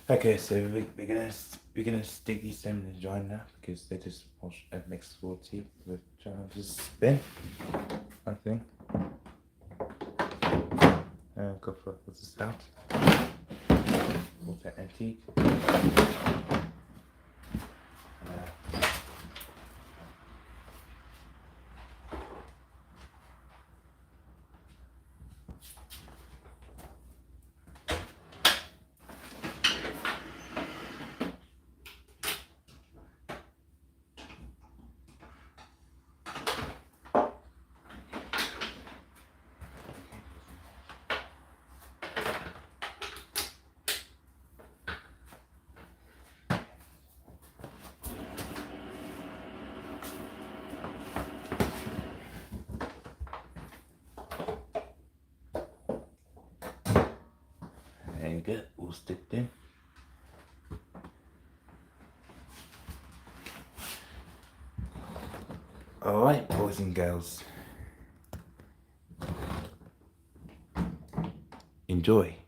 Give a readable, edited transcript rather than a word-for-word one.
Okay, so we're gonna stick these down in the joint now because they just wash mixed water with just spin. I think. Go for this out. Water empty. And good, all sticked in. Alright, boys and girls. Enjoy.